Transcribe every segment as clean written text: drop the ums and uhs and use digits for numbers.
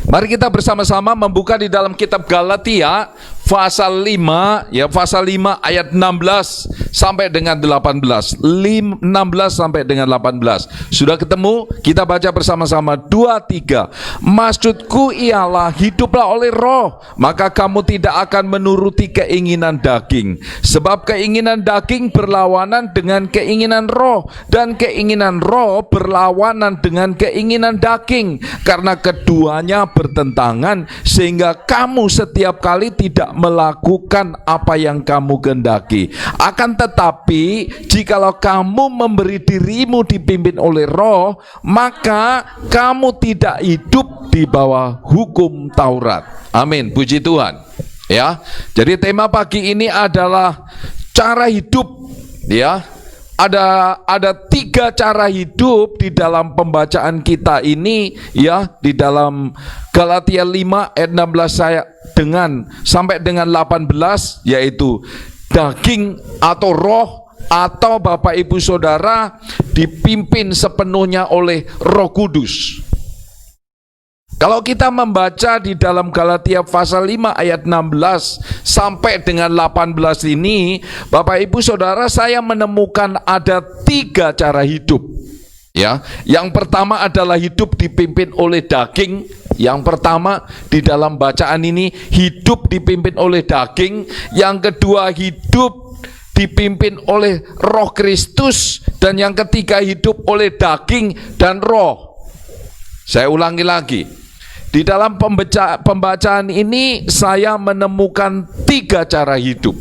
Mari kita bersama-sama membuka di dalam kitab Galatia pasal 5 ya, pasal 5 ayat 16 sampai dengan 18. 16 sampai dengan 18. Sudah ketemu? Kita baca bersama-sama 2 3. Maksudku ialah hiduplah oleh roh, maka kamu tidak akan menuruti keinginan daging. Sebab keinginan daging berlawanan dengan keinginan roh, dan keinginan roh berlawanan dengan keinginan daging, karena keduanya bertentangan, sehingga kamu setiap kali tidak melakukan apa yang kamu kehendaki. Akan tetapi jikalau kamu memberi dirimu dipimpin oleh roh, maka kamu tidak hidup di bawah hukum Taurat. Amin, puji Tuhan. Ya, jadi tema pagi ini adalah cara hidup. Ya, ada 3 cara hidup di dalam pembacaan kita ini, ya, di dalam Galatia 5 ayat 16 saya sampai dengan 18, yaitu daging atau roh, atau Bapak Ibu Saudara dipimpin sepenuhnya oleh Roh Kudus. Kalau kita membaca di dalam Galatia pasal 5 ayat 16 sampai dengan 18 ini, Bapak Ibu Saudara, saya menemukan ada 3 cara hidup. Ya, yang pertama adalah hidup dipimpin oleh daging. Yang pertama di dalam bacaan ini, hidup dipimpin oleh daging. Yang kedua, hidup dipimpin oleh Roh Kristus. Dan yang ketiga, hidup oleh daging dan roh. Saya ulangi lagi. Di dalam pembacaan ini saya menemukan 3 cara hidup.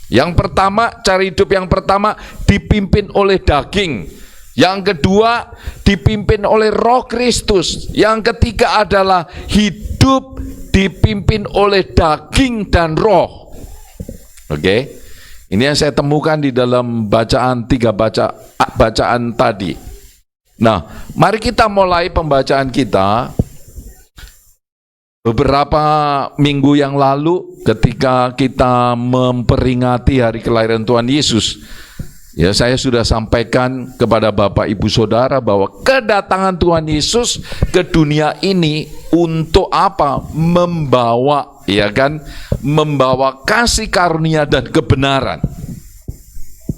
Yang pertama, cara hidup yang pertama dipimpin oleh daging. Yang kedua dipimpin oleh Roh Kristus. Yang ketiga adalah hidup dipimpin oleh daging dan roh. Oke. Ini yang saya temukan di dalam bacaan 3 bacaan tadi. Nah, mari kita mulai pembacaan kita. Beberapa minggu yang lalu ketika kita memperingati hari kelahiran Tuhan Yesus, ya, saya sudah sampaikan kepada Bapak Ibu Saudara bahwa kedatangan Tuhan Yesus ke dunia ini untuk apa? Membawa, ya kan? Membawa kasih karunia dan kebenaran.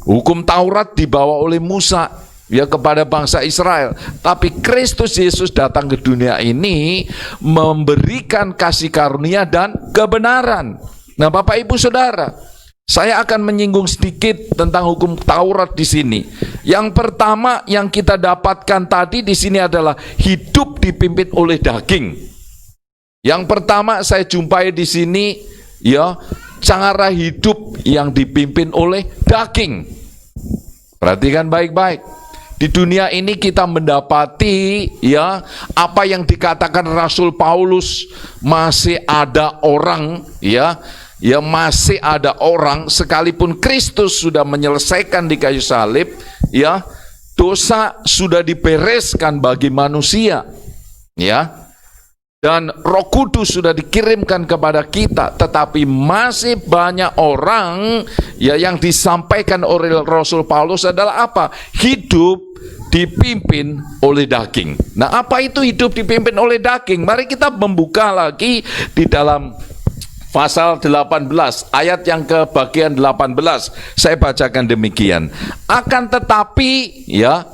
Hukum Taurat dibawa oleh Musa, ya, kepada bangsa Israel. Tapi Kristus Yesus datang ke dunia ini memberikan kasih karunia dan kebenaran. Nah, Bapak Ibu Saudara, saya akan menyinggung sedikit tentang hukum Taurat di sini. Yang pertama yang kita dapatkan tadi di sini adalah hidup dipimpin oleh daging. Yang pertama saya jumpai di sini, ya, cara hidup yang dipimpin oleh daging. Perhatikan baik-baik. Di dunia ini kita mendapati, ya, apa yang dikatakan Rasul Paulus, masih ada orang, ya, masih ada orang sekalipun Kristus sudah menyelesaikan di kayu salib, ya, dosa sudah dibereskan bagi manusia, ya, dan Roh Kudus sudah dikirimkan kepada kita, tetapi masih banyak orang, ya, yang disampaikan oleh Rasul Paulus adalah apa? Hidup dipimpin oleh daging. Nah, apa itu hidup dipimpin oleh daging? Mari kita membuka lagi di dalam pasal 18, ayat yang ke bagian 18. Saya bacakan demikian. Akan tetapi, ya,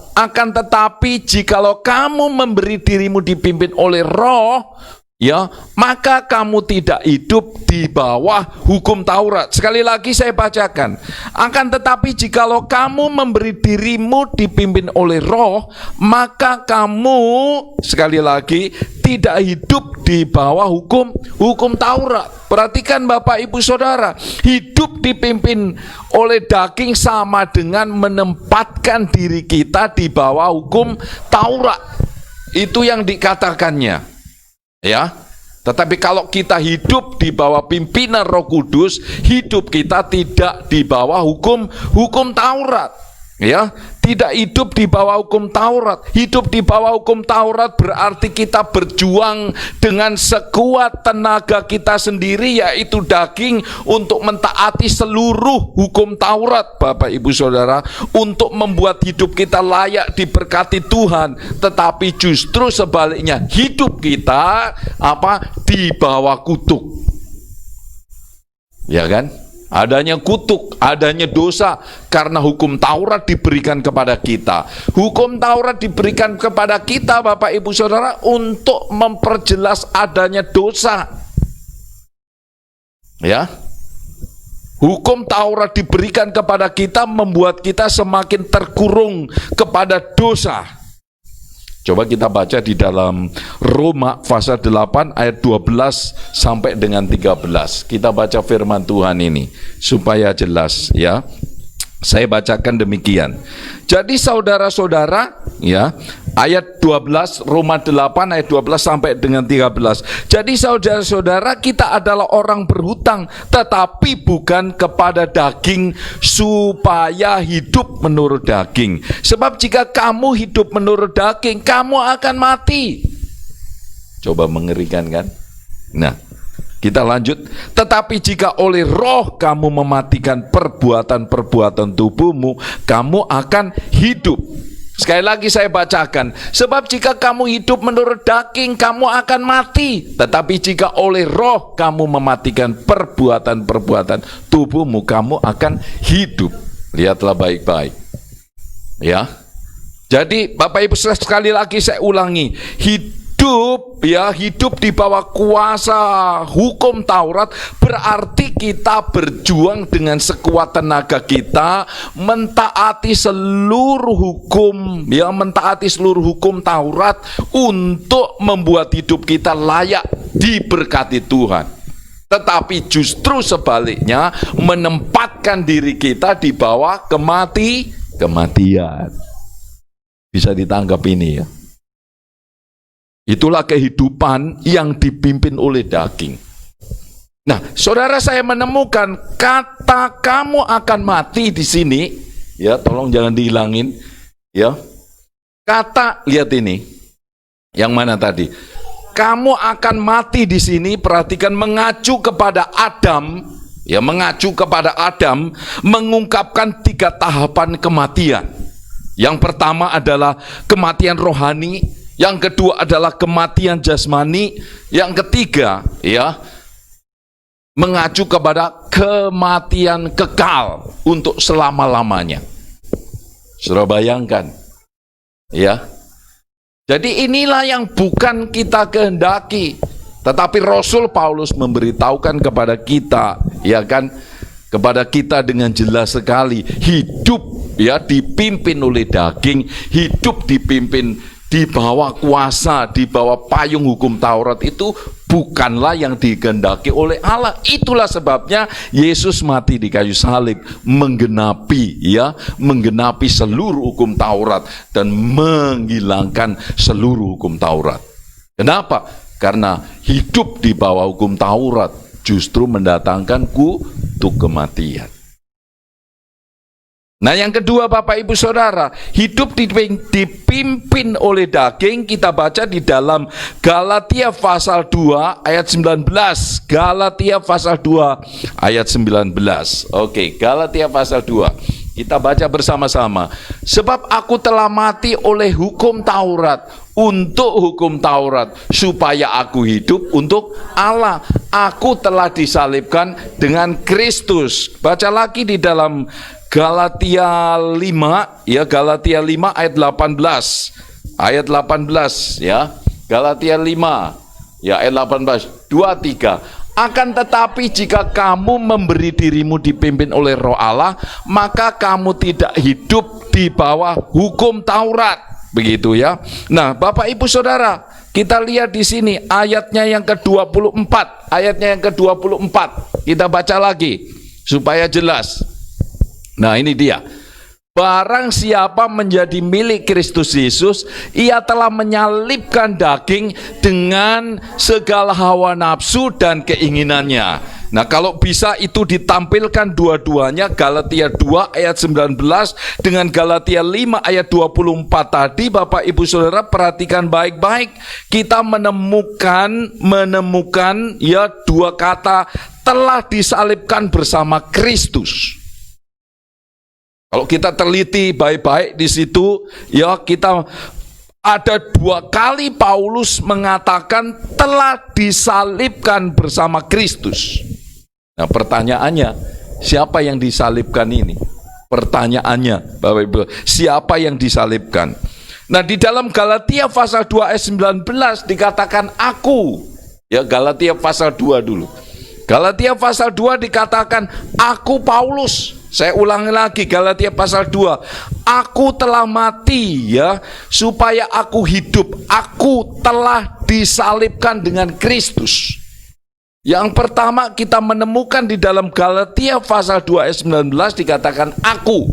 jikalau kamu memberi dirimu dipimpin oleh roh, ya, maka kamu tidak hidup di bawah hukum Taurat. Sekali lagi saya bacakan. Akan tetapi jikalau kamu memberi dirimu dipimpin oleh roh, maka kamu, sekali lagi, tidak hidup di bawah hukum Taurat. Perhatikan Bapak Ibu Saudara, hidup dipimpin oleh daging sama dengan menempatkan diri kita di bawah hukum Taurat. Itu yang dikatakannya, ya. Tetapi kalau kita hidup di bawah pimpinan Roh Kudus, hidup kita tidak di bawah hukum Taurat, ya. tidak hidup di bawah hukum Taurat. Hidup di bawah hukum Taurat berarti kita berjuang dengan sekuat tenaga kita sendiri, yaitu daging, untuk mentaati seluruh hukum Taurat, Bapak Ibu Saudara, untuk membuat hidup kita layak diberkati Tuhan. Tetapi justru sebaliknya, hidup kita di bawah kutuk. Ya kan? Adanya kutuk, adanya dosa, karena hukum Taurat diberikan kepada kita. Hukum Taurat diberikan kepada kita, Bapak Ibu Saudara, untuk memperjelas adanya dosa. Ya. Hukum Taurat diberikan kepada kita membuat kita semakin terkurung kepada dosa. Coba kita baca di dalam Roma pasal 8 ayat 12 sampai dengan 13. Kita baca firman Tuhan ini supaya jelas, ya. Saya bacakan demikian. Jadi saudara-saudara, ya, ayat 12, Roma 8 ayat 12 sampai dengan 13. Jadi saudara-saudara, kita adalah orang berhutang, tetapi bukan kepada daging, supaya hidup menurut daging. Sebab jika kamu hidup menurut daging, kamu akan mati. Coba mengerikan kan? Nah, kita lanjut. Tetapi jika oleh roh kamu mematikan perbuatan-perbuatan tubuhmu, kamu akan hidup. Sekali lagi saya bacakan. Sebab jika kamu hidup menurut daging, kamu akan mati. Tetapi jika oleh roh kamu mematikan perbuatan-perbuatan tubuhmu, kamu akan hidup. Lihatlah baik-baik. Ya. Jadi Bapak Ibu sekali lagi saya ulangi. Hidup di bawah kuasa hukum Taurat berarti kita berjuang dengan sekuat tenaga kita mentaati seluruh hukum, mentaati seluruh hukum Taurat untuk membuat hidup kita layak diberkati Tuhan. Tetapi justru sebaliknya, menempatkan diri kita di bawah kematian. Bisa ditangkap ini, ya. Itulah kehidupan yang dipimpin oleh daging. Nah, saudara, saya menemukan kata kamu akan mati di sini, ya, tolong jangan dihilangin, ya. Kata, lihat ini. Yang mana tadi? Kamu akan mati di sini, perhatikan, mengacu kepada Adam, ya, mengacu kepada Adam, mengungkapkan 3 tahapan kematian. Yang pertama adalah kematian rohani, yang kedua adalah kematian jasmani, yang ketiga, ya, mengacu kepada kematian kekal untuk selama-lamanya. Saudara bayangkan, ya. Jadi inilah yang bukan kita kehendaki, tetapi Rasul Paulus memberitahukan kepada kita, ya kan, kepada kita dengan jelas sekali, hidup, ya, dipimpin oleh daging, hidup dipimpin di bawah kuasa, di bawah payung hukum Taurat itu bukanlah yang dikehendaki oleh Allah. Itulah sebabnya Yesus mati di kayu salib, menggenapi seluruh hukum Taurat dan menghilangkan seluruh hukum Taurat. Kenapa? Karena hidup di bawah hukum Taurat justru mendatangkan kutuk kematian. Nah, yang kedua, Bapak Ibu Saudara, hidup dipimpin oleh daging, kita baca di dalam Galatia pasal 2 ayat 19. Galatia pasal 2 ayat 19. Oke, Galatia pasal 2. Kita baca bersama-sama. Sebab aku telah mati oleh hukum Taurat, untuk hukum Taurat, supaya aku hidup untuk Allah. Aku telah disalibkan dengan Kristus. Baca lagi di dalam Galatia 5, ya, Galatia 5 ayat 18. Ayat 18, ya. Galatia 5, ya, ayat 18. 2, 3. Akan tetapi jika kamu memberi dirimu dipimpin oleh Roh Allah, maka kamu tidak hidup di bawah hukum Taurat. Begitu, ya. Nah, Bapak Ibu Saudara, kita lihat di sini ayatnya yang ke-24. Ayatnya yang ke-24. Kita baca lagi supaya jelas. Nah, ini dia. Barang siapa menjadi milik Kristus Yesus, ia telah menyalibkan daging dengan segala hawa nafsu dan keinginannya. Nah, kalau bisa itu ditampilkan dua-duanya, Galatia 2 ayat 19 dengan Galatia 5 ayat 24 tadi, Bapak Ibu Saudara perhatikan baik-baik. Kita menemukan ya dua kata, telah disalibkan bersama Kristus. Kalau kita teliti baik-baik di situ, ya kita ada dua kali Paulus mengatakan telah disalibkan bersama Kristus. Nah, pertanyaannya, siapa yang disalibkan ini? Pertanyaannya, Bapak Ibu, siapa yang disalibkan? Nah, di dalam Galatia pasal 2 ayat 19 dikatakan aku. Ya, Galatia pasal 2 dulu. Galatia pasal 2 dikatakan aku Paulus. Saya ulangi lagi Galatia pasal 2. Aku telah mati ya supaya aku hidup. Aku telah disalibkan dengan Kristus. Yang pertama kita menemukan di dalam Galatia pasal 2 ayat 19 dikatakan aku.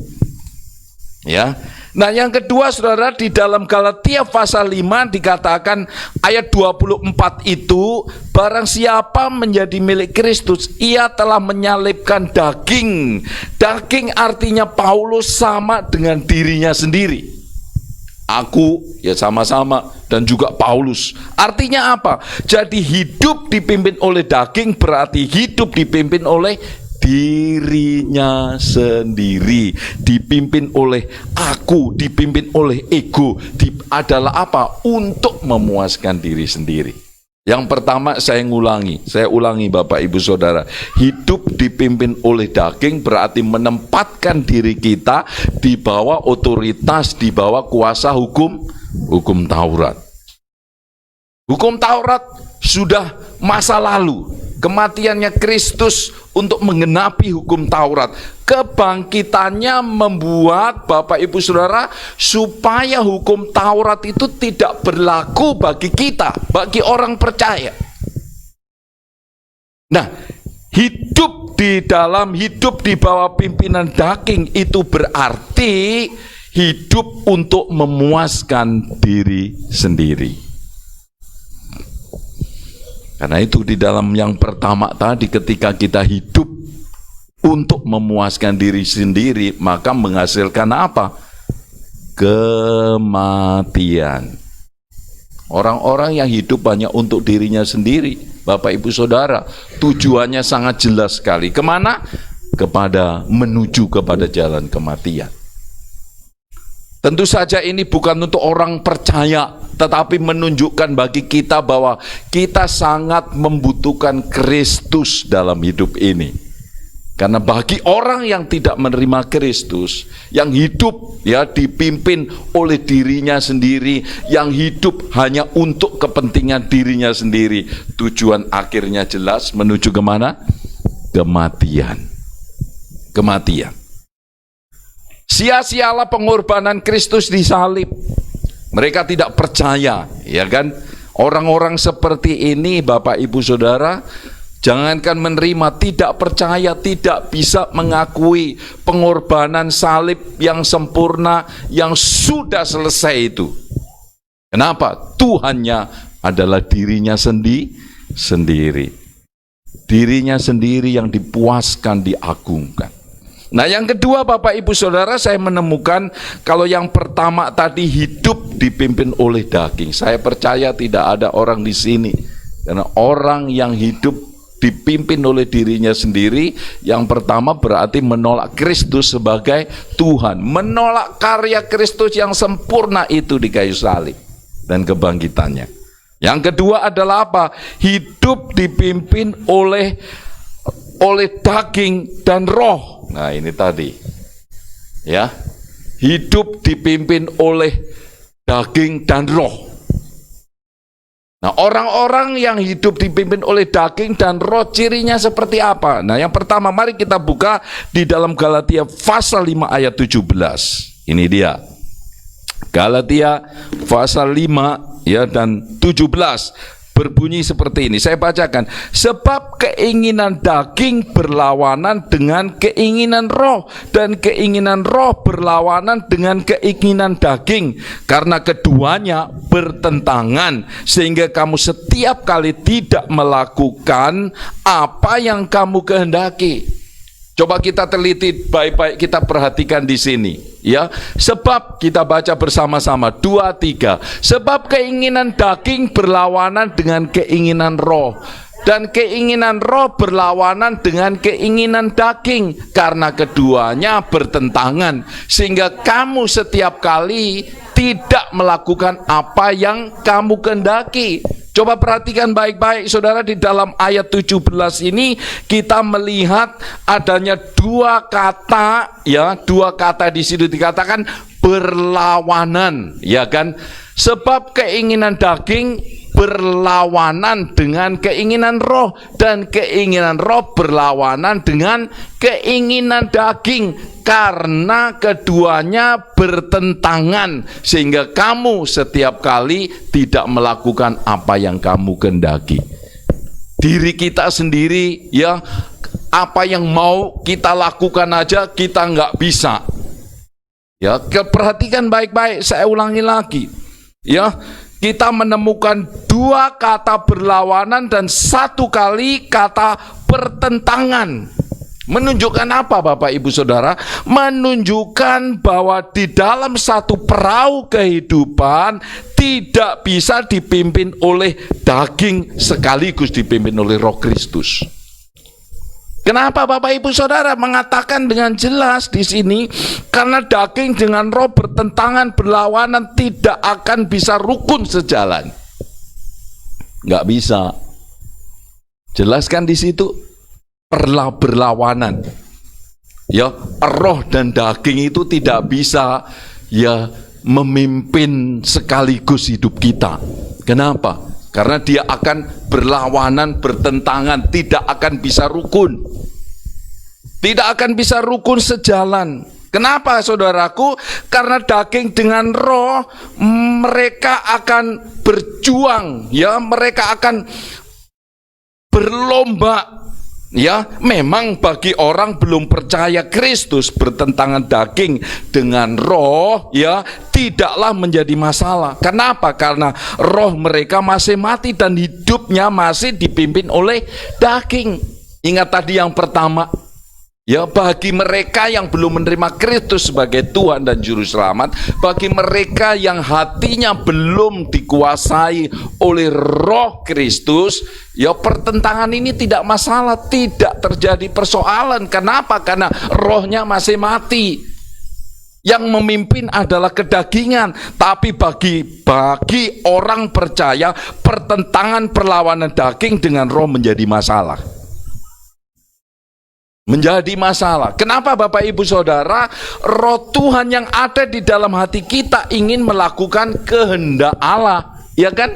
Ya. Nah, yang kedua Saudara, di dalam Galatia pasal 5 dikatakan ayat 24 itu, barang siapa menjadi milik Kristus, ia telah menyalibkan daging. Daging artinya Paulus sama dengan dirinya sendiri. Aku ya sama-sama dan juga Paulus. Artinya apa? Jadi hidup dipimpin oleh daging berarti hidup dipimpin oleh dirinya sendiri, dipimpin oleh aku, dipimpin oleh ego, adalah apa? Untuk memuaskan diri sendiri. Yang pertama saya ulangi Bapak Ibu Saudara, hidup dipimpin oleh daging berarti menempatkan diri kita di bawah otoritas, di bawah kuasa hukum Taurat. Hukum Taurat sudah masa lalu. Kematiannya Kristus untuk menggenapi hukum Taurat. Kebangkitannya membuat Bapak Ibu Saudara supaya hukum Taurat itu tidak berlaku bagi kita, bagi orang percaya. Nah, hidup di bawah pimpinan daging itu berarti hidup untuk memuaskan diri sendiri. Karena itu di dalam yang pertama tadi, ketika kita hidup untuk memuaskan diri sendiri, maka menghasilkan apa? Kematian. Orang-orang yang hidup hanya untuk dirinya sendiri, Bapak Ibu Saudara, tujuannya sangat jelas sekali. Kemana? Menuju kepada jalan kematian. Tentu saja ini bukan untuk orang percaya, tetapi menunjukkan bagi kita bahwa kita sangat membutuhkan Kristus dalam hidup ini. Karena bagi orang yang tidak menerima Kristus, yang hidup ya dipimpin oleh dirinya sendiri, yang hidup hanya untuk kepentingan dirinya sendiri, tujuan akhirnya jelas menuju kemana? Kematian. Sia-sialah pengorbanan Kristus di salib. Mereka tidak percaya, ya kan? Orang-orang seperti ini, Bapak Ibu Saudara, jangankan menerima, tidak percaya, tidak bisa mengakui pengorbanan salib yang sempurna, yang sudah selesai itu. Kenapa? Tuhannya adalah dirinya sendiri. Dirinya sendiri yang dipuaskan, diagungkan. Nah, yang kedua Bapak Ibu Saudara, saya menemukan kalau yang pertama tadi hidup dipimpin oleh daging. Saya percaya tidak ada orang di sini, karena orang yang hidup dipimpin oleh dirinya sendiri, yang pertama berarti menolak Kristus sebagai Tuhan, menolak karya Kristus yang sempurna itu di kayu salib dan kebangkitannya. Yang kedua adalah apa? Hidup dipimpin oleh daging dan roh. Nah, ini tadi ya, hidup dipimpin oleh daging dan roh. Nah, orang-orang yang hidup dipimpin oleh daging dan roh, cirinya seperti apa? Nah, yang pertama mari kita buka di dalam Galatia pasal 5 ayat 17. Ini dia, Galatia pasal 5 ya dan 17. berbunyi seperti ini. Saya bacakan. Sebab keinginan daging berlawanan dengan keinginan roh, dan keinginan roh berlawanan dengan keinginan daging, karena keduanya bertentangan, sehingga kamu setiap kali tidak melakukan apa yang kamu kehendaki. Coba kita teliti baik-baik, kita perhatikan di sini, ya. Sebab kita baca bersama-sama 2, 3. Sebab keinginan daging berlawanan dengan keinginan roh, dan keinginan roh berlawanan dengan keinginan daging, karena keduanya bertentangan, sehingga kamu setiap kali tidak melakukan apa yang kamu kehendaki. Coba perhatikan baik-baik saudara, di dalam ayat 17 ini kita melihat adanya dua kata, ya, dua kata di situ dikatakan berlawanan, ya kan? Sebab keinginan daging berlawanan dengan keinginan roh, dan keinginan roh berlawanan dengan keinginan daging, karena keduanya bertentangan, sehingga kamu setiap kali tidak melakukan apa yang kamu kehendaki. Diri kita sendiri, ya, apa yang mau kita lakukan aja kita nggak bisa. Ya, perhatikan baik-baik, saya ulangi lagi, ya. Kita menemukan dua kata berlawanan dan satu kali kata bertentangan. Menunjukkan apa Bapak Ibu Saudara? Menunjukkan bahwa di dalam satu perahu kehidupan tidak bisa dipimpin oleh daging sekaligus dipimpin oleh Roh Kristus. Kenapa Bapak Ibu Saudara mengatakan dengan jelas di sini? Karena daging dengan roh bertentangan, berlawanan, tidak akan bisa rukun sejalan. Nggak bisa. Jelaskan di situ, berlawanan. Ya, roh dan daging itu tidak bisa, ya, memimpin sekaligus hidup kita. Kenapa? Karena dia akan berlawanan, bertentangan, tidak akan bisa rukun. Tidak akan bisa rukun sejalan. Kenapa saudaraku? Karena daging dengan roh mereka akan berjuang, ya, mereka akan berlomba. Ya, memang bagi orang belum percaya Kristus bertentangan daging dengan roh, ya, tidaklah menjadi masalah. Kenapa? Karena roh mereka masih mati dan hidupnya masih dipimpin oleh daging. Ingat tadi yang pertama, ya, bagi mereka yang belum menerima Kristus sebagai Tuhan dan Juru Selamat, bagi mereka yang hatinya belum dikuasai oleh Roh Kristus, ya, pertentangan ini tidak masalah, tidak terjadi persoalan. Kenapa? Karena rohnya masih mati. Yang memimpin adalah kedagingan. Tapi bagi orang percaya, pertentangan perlawanan daging dengan roh menjadi masalah. Menjadi masalah. Kenapa Bapak Ibu Saudara? Roh Tuhan yang ada di dalam hati kita ingin melakukan kehendak Allah, ya kan?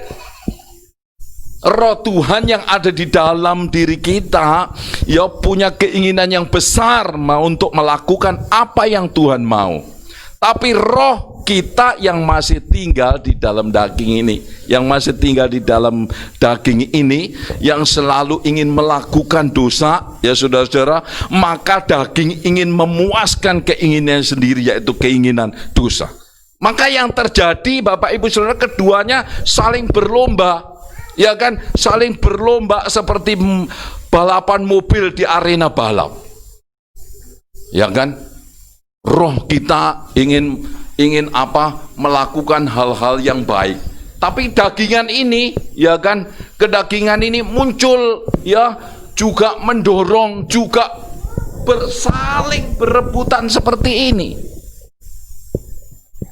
Roh Tuhan yang ada di dalam diri kita, ya, punya keinginan yang besar untuk melakukan apa yang Tuhan mau. Tapi roh kita yang masih tinggal di dalam daging ini, yang masih tinggal di dalam daging ini, yang selalu ingin melakukan dosa, ya saudara-saudara, maka daging ingin memuaskan keinginan sendiri, yaitu keinginan dosa. Maka yang terjadi Bapak Ibu Saudara, keduanya saling berlomba, ya kan, saling berlomba seperti balapan mobil di arena balap, ya kan. Roh kita ingin apa? Melakukan hal-hal yang baik. Tapi dagingan ini, ya kan, kedagingan ini muncul, ya, juga mendorong, juga bersaling berebutan seperti ini.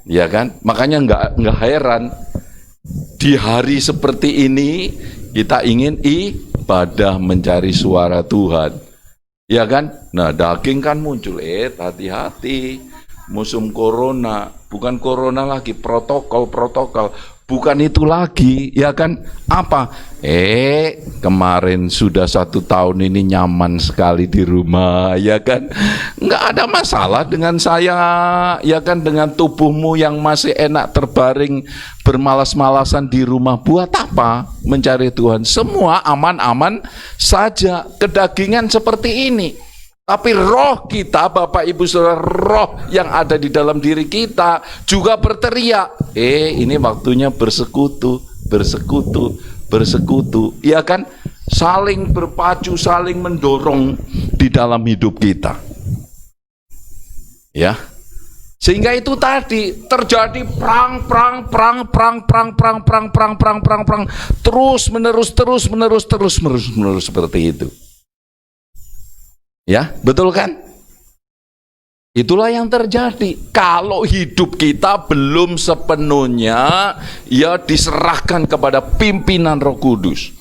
Ya kan? Makanya nggak heran di hari seperti ini kita ingin ibadah, mencari suara Tuhan. Ya kan? Nah, daging kan muncul, hati-hati, musim corona, bukan corona lagi, protokol, bukan itu lagi, ya kan? Apa? Kemarin sudah 1 tahun ini nyaman sekali di rumah, ya kan? Nggak ada masalah dengan saya, ya kan? Dengan tubuhmu yang masih enak terbaring bermalas-malasan di rumah. Buat apa mencari Tuhan? Semua aman-aman saja, kedagingan seperti ini. Tapi roh kita, Bapak Ibu Saudara, roh yang ada di dalam diri kita juga berteriak, ini waktunya bersekutu, ya kan? Saling berpacu, saling mendorong di dalam hidup kita. Ya. Sehingga itu tadi terjadi perang terus menerus seperti itu. Ya, betul kan? Itulah yang terjadi. Kalau hidup kita belum sepenuhnya ya diserahkan kepada pimpinan Roh Kudus,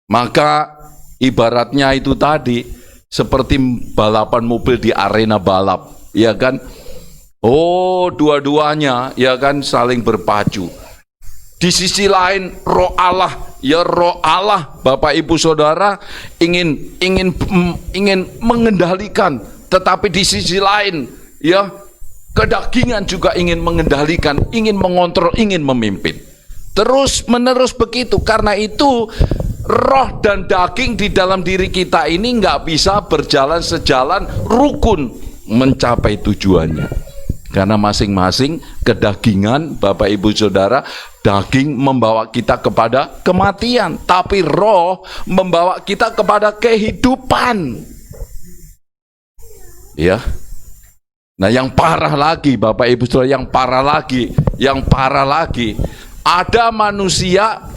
maka ibaratnya itu tadi seperti balapan mobil di arena balap, ya kan? Dua-duanya ya kan saling berpacu. Di sisi lain roh Allah, ya roh Allah, Bapak Ibu Saudara ingin mengendalikan, tetapi di sisi lain ya kedagingan juga ingin mengendalikan, ingin mengontrol, ingin memimpin. Terus menerus begitu. Karena itu roh dan daging di dalam diri kita ini nggak bisa berjalan sejalan rukun mencapai tujuannya. Karena masing-masing kedagingan, Bapak Ibu Saudara, daging membawa kita kepada kematian, tapi roh membawa kita kepada kehidupan. Ya. Nah, yang parah lagi, Bapak Ibu Saudara, yang parah lagi, ada manusia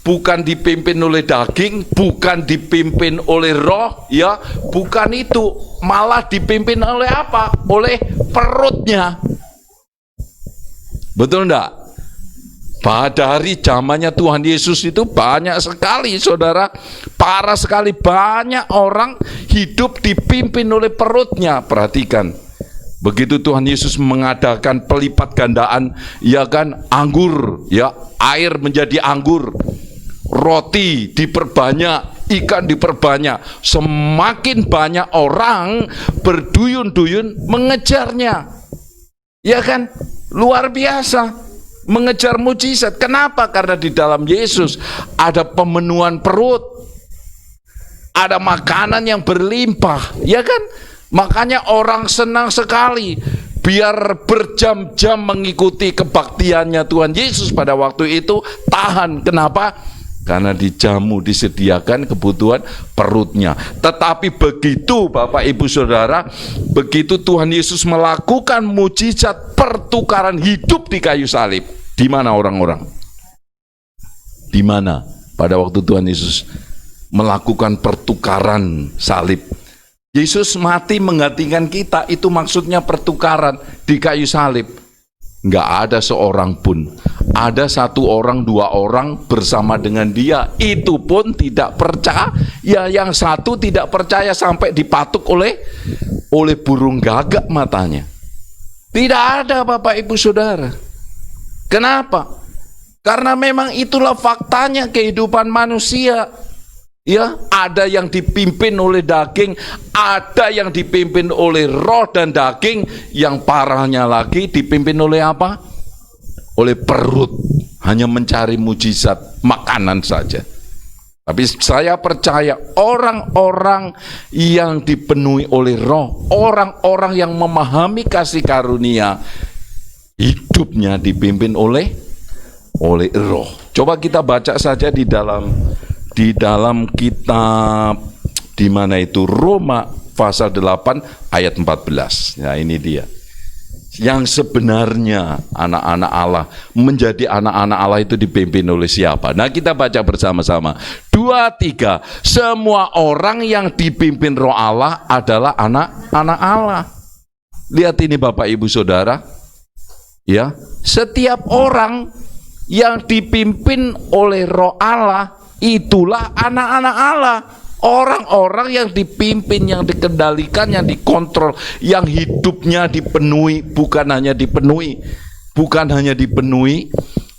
bukan dipimpin oleh daging, bukan dipimpin oleh roh, ya, bukan itu, malah dipimpin oleh apa? Oleh perutnya. Betul enggak? Pada hari zamannya Tuhan Yesus itu banyak sekali, saudara, parah sekali, banyak orang hidup dipimpin oleh perutnya. Perhatikan, begitu Tuhan Yesus mengadakan pelipat gandaan, ya kan, anggur, ya, air menjadi anggur, roti diperbanyak, ikan diperbanyak, semakin banyak orang berduyun-duyun mengejarnya, ya kan, luar biasa, mengejar mujizat. Kenapa? Karena di dalam Yesus ada pemenuhan perut, ada makanan yang berlimpah, ya kan. Makanya orang senang sekali biar berjam-jam mengikuti kebaktiannya Tuhan Yesus pada waktu itu. Tahan. Kenapa? Karena dijamu, disediakan kebutuhan perutnya. Tetapi begitu Bapak Ibu Saudara, begitu Tuhan Yesus melakukan mujizat pertukaran hidup di kayu salib, di mana orang-orang? Di mana pada waktu Tuhan Yesus melakukan pertukaran salib? Yesus mati menggantikan kita, itu maksudnya pertukaran di kayu salib. Nggak ada seorang pun, ada 1 orang 2 orang bersama dengan dia, itu pun tidak percaya. Ya, yang satu tidak percaya sampai dipatuk oleh burung gagak matanya. Tidak ada, Bapak Ibu Saudara. Kenapa? Karena memang itulah faktanya kehidupan manusia. Ya, ada yang dipimpin oleh daging, ada yang dipimpin oleh roh dan daging, yang parahnya lagi dipimpin oleh apa? Oleh perut, hanya mencari mujizat makanan saja. Tapi saya percaya orang-orang yang dipenuhi oleh roh, orang-orang yang memahami kasih karunia, hidupnya dipimpin oleh roh. Coba kita baca saja di dalam kitab, di mana itu, Roma pasal 8 ayat 14. Nah, ini dia. Yang sebenarnya anak-anak Allah, menjadi anak-anak Allah itu dipimpin oleh siapa? Nah, kita baca bersama-sama. 2, 3. Semua orang yang dipimpin roh Allah adalah anak-anak Allah. Lihat ini Bapak Ibu Saudara. Ya, setiap orang yang dipimpin oleh roh Allah itulah anak-anak Allah. Orang-orang yang dipimpin, yang dikendalikan, yang dikontrol, yang hidupnya dipenuhi, bukan hanya dipenuhi,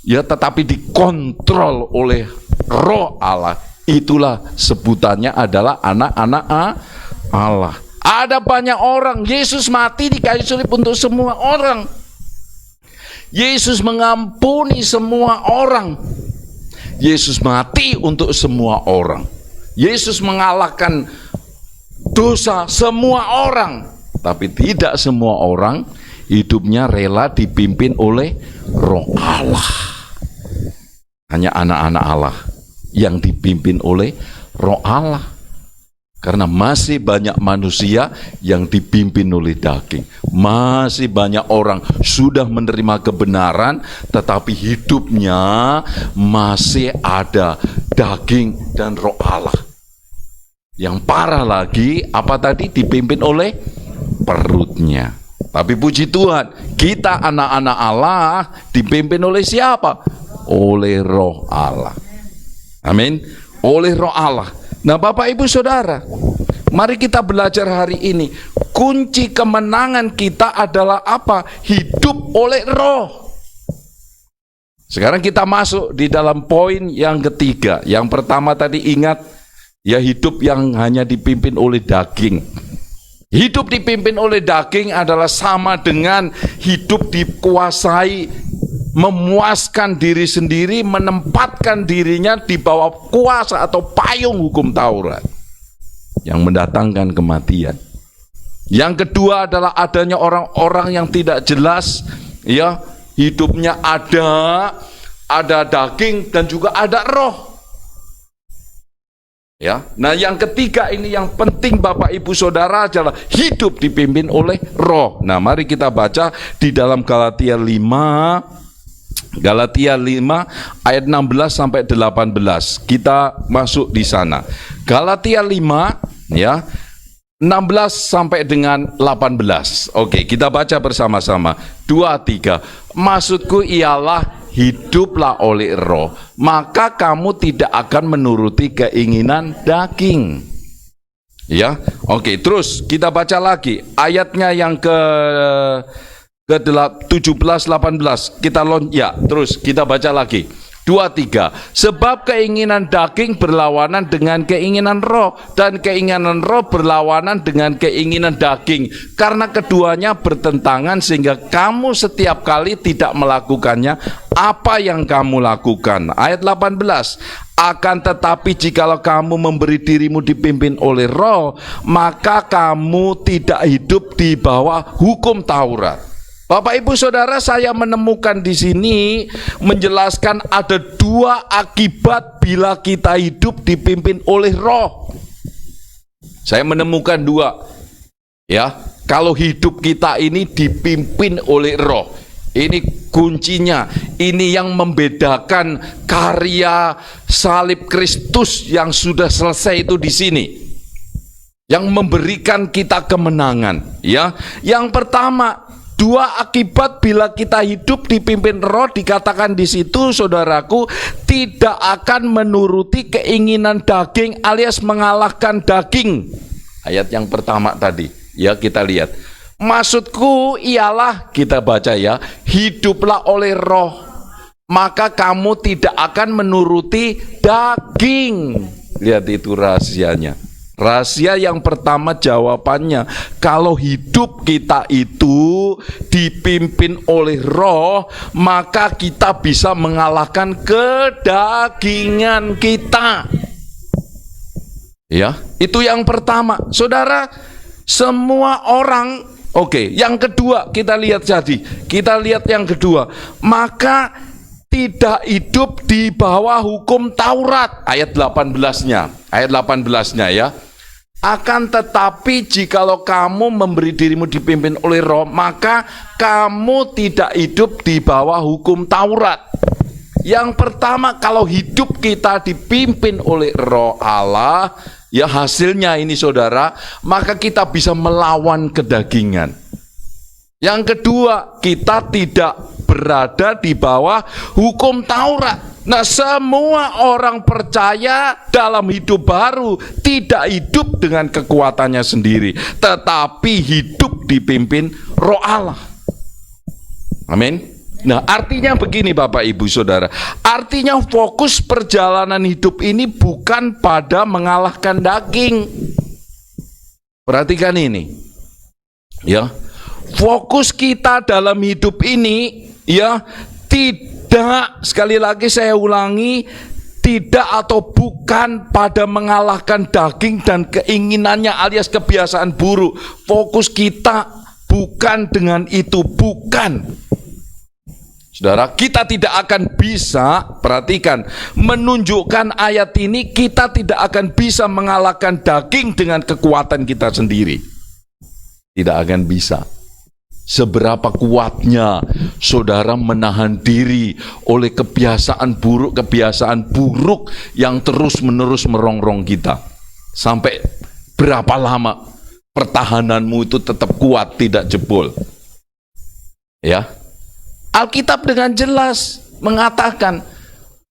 ya, tetapi dikontrol oleh Roh Allah. Itulah sebutannya adalah anak-anak Allah. Ada banyak orang, Yesus mati di kayu salib untuk semua orang. Yesus mengampuni semua orang. Yesus mati untuk semua orang. Yesus mengalahkan dosa semua orang. Tapi tidak semua orang hidupnya rela dipimpin oleh Roh Allah. Hanya anak-anak Allah yang dipimpin oleh Roh Allah. Karena masih banyak manusia yang dipimpin oleh daging. Masih banyak orang sudah menerima kebenaran, tetapi hidupnya masih ada daging dan Roh Allah. Yang parah lagi, apa tadi? Dipimpin oleh perutnya. Tapi puji Tuhan, kita anak-anak Allah dipimpin oleh siapa? Oleh Roh Allah. Amin. Oleh Roh Allah. Nah, Bapak Ibu Saudara, mari kita belajar hari ini. Kunci kemenangan kita adalah apa? Hidup oleh Roh. Sekarang kita masuk di dalam poin yang ketiga. Yang pertama tadi ingat, ya, hidup yang hanya dipimpin oleh daging. Hidup dipimpin oleh daging adalah sama dengan hidup dikuasai, memuaskan diri sendiri, menempatkan dirinya di bawah kuasa atau payung hukum Taurat yang mendatangkan kematian. Yang kedua adalah adanya orang-orang yang tidak jelas, ya, hidupnya ada daging dan juga ada roh. Ya, nah yang ketiga ini yang penting Bapak Ibu Saudara adalah hidup dipimpin oleh Roh. Nah, mari kita baca di dalam Galatia 5 ayat 16 sampai 18. Kita masuk di sana. Galatia 5 ya, 16 sampai dengan 18. Oke, kita baca bersama-sama. 2, 3. Maksudku ialah hiduplah oleh Roh, maka kamu tidak akan menuruti keinginan daging. Ya, oke. Terus kita baca lagi ayatnya yang ke 17-18. Terus kita baca lagi. 2, 3. Sebab keinginan daging berlawanan dengan keinginan roh, dan keinginan roh berlawanan dengan keinginan daging. Karena keduanya bertentangan sehingga kamu setiap kali tidak melakukannya apa yang kamu lakukan. Ayat 18. Akan tetapi jikalau kamu memberi dirimu dipimpin oleh roh, maka kamu tidak hidup di bawah hukum Taurat. Bapak Ibu Saudara, saya menemukan di sini menjelaskan ada 2 akibat bila kita hidup dipimpin oleh Roh. Saya menemukan 2. Ya, kalau hidup kita ini dipimpin oleh Roh. Ini kuncinya. Ini yang membedakan karya salib Kristus yang sudah selesai itu di sini. Yang memberikan kita kemenangan, ya. Yang pertama, 2 akibat bila kita hidup dipimpin Roh dikatakan di situ, saudaraku, tidak akan menuruti keinginan daging alias mengalahkan daging. Ayat yang pertama tadi, ya, kita lihat. Maksudku ialah, kita baca ya, hiduplah oleh Roh, maka kamu tidak akan menuruti daging. Lihat itu rahasianya. Rahasia yang pertama jawabannya, kalau hidup kita itu dipimpin oleh Roh, maka kita bisa mengalahkan kedagingan kita. Ya, itu yang pertama. Saudara, semua orang, oke, yang kedua kita lihat jadi. Kita lihat yang kedua. Maka tidak hidup di bawah hukum Taurat. Ayat 18-nya. Ayat 18-nya ya. Akan tetapi jikalau kamu memberi dirimu dipimpin oleh Roh, maka kamu tidak hidup di bawah hukum Taurat. Yang pertama, kalau hidup kita dipimpin oleh Roh Allah, ya, hasilnya ini saudara, maka kita bisa melawan kedagingan. Yang kedua, kita tidak berada di bawah hukum Taurat. Nah, semua orang percaya dalam hidup baru tidak hidup dengan kekuatannya sendiri, tetapi hidup dipimpin Roh Allah. Amin. Nah, artinya begini Bapak Ibu Saudara. Artinya fokus perjalanan hidup ini bukan pada mengalahkan daging. Perhatikan ini. Ya. Fokus kita dalam hidup ini ya tidak, sekali lagi saya ulangi, tidak atau bukan pada mengalahkan daging dan keinginannya alias kebiasaan buruk. Fokus kita bukan dengan itu, bukan. Saudara, kita tidak akan bisa, perhatikan, menunjukkan ayat ini, kita tidak akan bisa mengalahkan daging dengan kekuatan kita sendiri. Tidak akan bisa. Seberapa kuatnya saudara menahan diri oleh kebiasaan buruk yang terus-menerus merongrong kita. Sampai berapa lama pertahananmu itu tetap kuat, tidak jebol. Ya. Alkitab dengan jelas mengatakan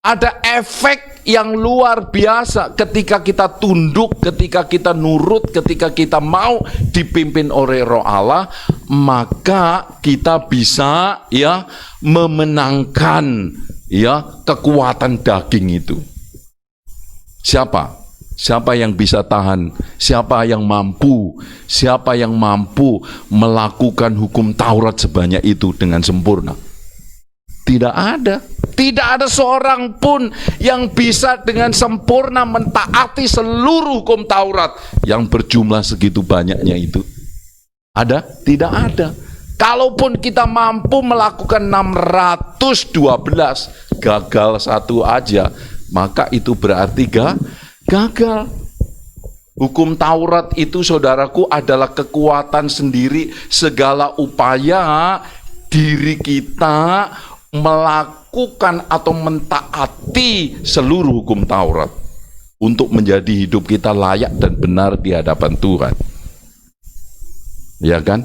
ada efek yang luar biasa ketika kita tunduk, ketika kita nurut, ketika kita mau dipimpin oleh Roh Allah, maka kita bisa ya memenangkan ya kekuatan daging itu. Siapa? Siapa yang bisa tahan? Siapa yang mampu? Siapa yang mampu melakukan hukum Taurat sebanyak itu dengan sempurna? Tidak ada. Tidak ada seorang pun yang bisa dengan sempurna mentaati seluruh hukum Taurat yang berjumlah segitu banyaknya itu. Ada? Tidak ada. Kalaupun kita mampu melakukan 612, gagal satu aja, maka itu berarti gagal. Hukum Taurat itu, saudaraku, adalah kekuatan sendiri, segala upaya diri kita melakukan atau mentaati seluruh hukum Taurat untuk menjadi hidup kita layak dan benar di hadapan Tuhan. Ya kan?